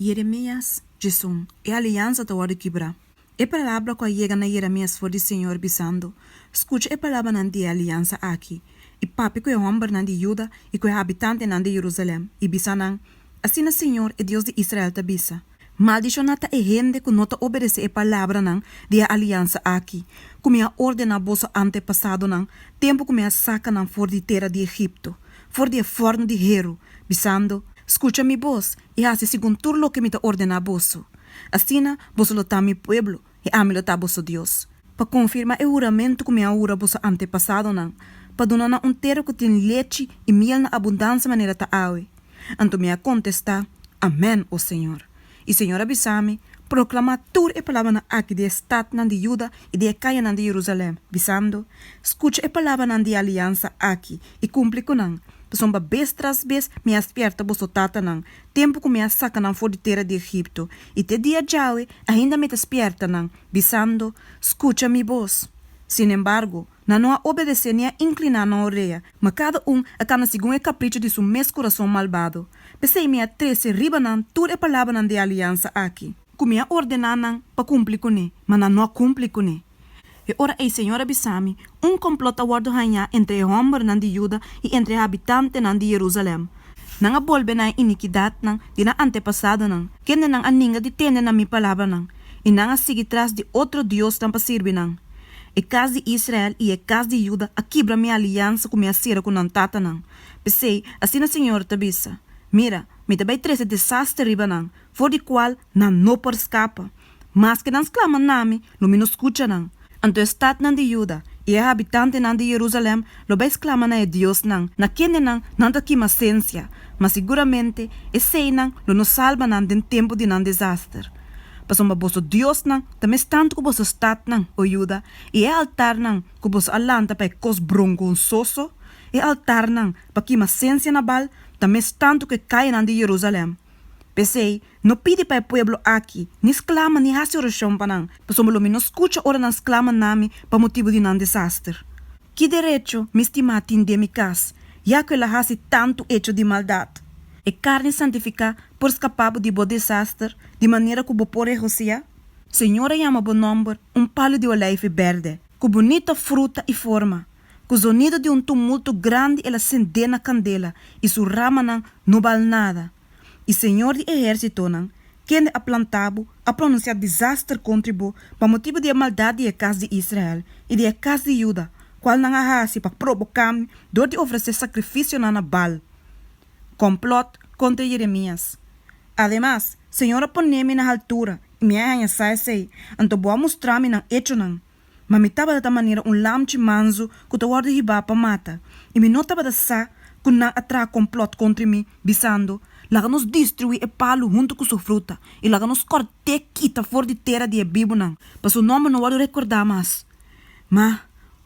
Jeremias, Jesus, e a aliança da hora quebrar. E palavra que chega na Jeremias for de Senhor bisando. Escute e palavra nan de aliança aqui. E papi que é homem nan de Juda e que é habitante nan de Jerusalém. E bisanan, assim o Senhor é Deus de Israel ta bisa. Maldicionata e gente que nota obedece a palavra nan de aliança aqui. Como a ordena bosso antepassado nan, tempo como a saca nan for de terra de Egipto. For de forno de Hero, bisando. Escucha mi voz e hace segundo tudo lo que me te ordena bosso. Assim, bosso lo tá mi pueblo e ame lo tá bosso Deus. Para confirmar o juramento que me aura bosso antepassado nan, para donar terra que tem leite e miel na abundância maneira ta awe. Anto me a contestar, amém, o Senhor. E Senhor abisame, proclama tur e palavra na aqui de estado nan de Juda e de caia nan de Jerusalém, bisando, escucha e palavra nan de aliança aqui e cumpre com nan. Pessoa vez tras vez me aspierta bosso tata nan, tempo que me saca nan for de terra de Egipto, e te dia jaue ainda me despierta nan, bisando, escucha mi voz. Sin embargo, não a obedecer nem a inclinar na orelha, mas cada acaba segundo o capricho de seu mesmo coração malvado. Pensei me a 13 riba nan, tudo é palavra nan de aliança aqui. Como a ordenar nan, para cumprir com ele, mas não a cumprir com ele. E ora ei Senhor abisami, complot awardo hanha entre o homem nan de Juda e entre o habitante nan de Jerusalém. Nang a bolbe na iniquidade nan, de na antepassado nan, kende nang aninga de tende na mi palavra nan, e nang a seguir tras de outro Deus tan pa sirvi nan. E caso de Israel e e caso de Juda, a quebra minha aliança com minha sira com nan tata nan. Pensei, assim a Senhor tabisa. Mira, me também traz desastre riba nan, for de qual nan não por escapa. Mas que nan exclama nami, no me não escuta nan. Anto estado nan de Juda e a habitante nan de Jerusalém, lo vai exclama na Deus nan, na kende nan, nan ta kima ciência, mas seguramente, e sei nan, lo no salva nan den tempo de nan desastre. Pasomba bosso Deus nan, também tanto que bosso estado nan, o Juda, e é altar nan, que bosso alanta pa cos brongonzoso, e altar nan, pa kima ciência na bal, também tanto que cai nan de Jerusalém. Pensei, não pede para o pueblo aqui, nem exclama, nem hace oração para não, pois o não escuta ora não exclama nami para motivo de não desastre. Que direito me estima atender mi casa, já que ela hace tanto hecho de maldade? E carne santificar por escapar de bom desastre, de maneira que o por Josia? Senhora chama bom nome palo de olive verde, com bonita fruta e forma, com o sonido de tumulto grande ela acende na candela e sua rama não vale nada. E Senhor de exército nan, quem a plantado, a pronunciar desastre contribu para motivo de maldade de casa de Israel e de casa de Juda, qual não arrase para provocar dor de oferecer sacrifício na Baal. Complot contra Jeremias. Además, Senhora põe-me na altura e me arranha sei, então vou mostrar-me na hecho nan. Mas me estava da maneira lamche manso que o guarda riba para mata e me notava da sa que não atra complot contra mim, bisando. Laga nos destruir e palo junto com sua fruta. E laga nos corte quita fora de terra de Bibo nan. Para seu nome não vou recordar mais. Mas,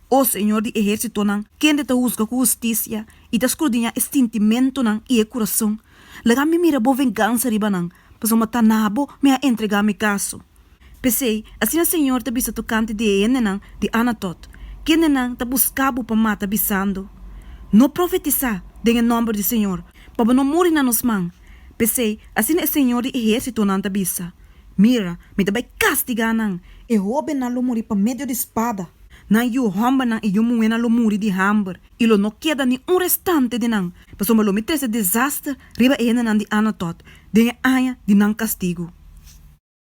o Senhor de exército nan, quem te juzga com justiça e te escudinha este sentimento nan e coração. Laga me mira boa vingança riba nan. Para seu matanabo me a entregar mi caso. Pensei, assim o Senhor te bisa tocante de ene nan, de Anatot. Quem nan te buscabo para mata bisando. Não profetizar, em nome do Senhor. Para não morrer na nos mãos. Pensei, assim é o Senhor de exército na tabisa. Mira, me também castigar nan. E roube na lo morrer para meio de espada. Nan yu homba nan e yu muê na lo morrer de hamber. E lo não queda nem restante de nan. Passou me lo me treze desastre, riba ena nan de Anatot. De anha de nan castigo.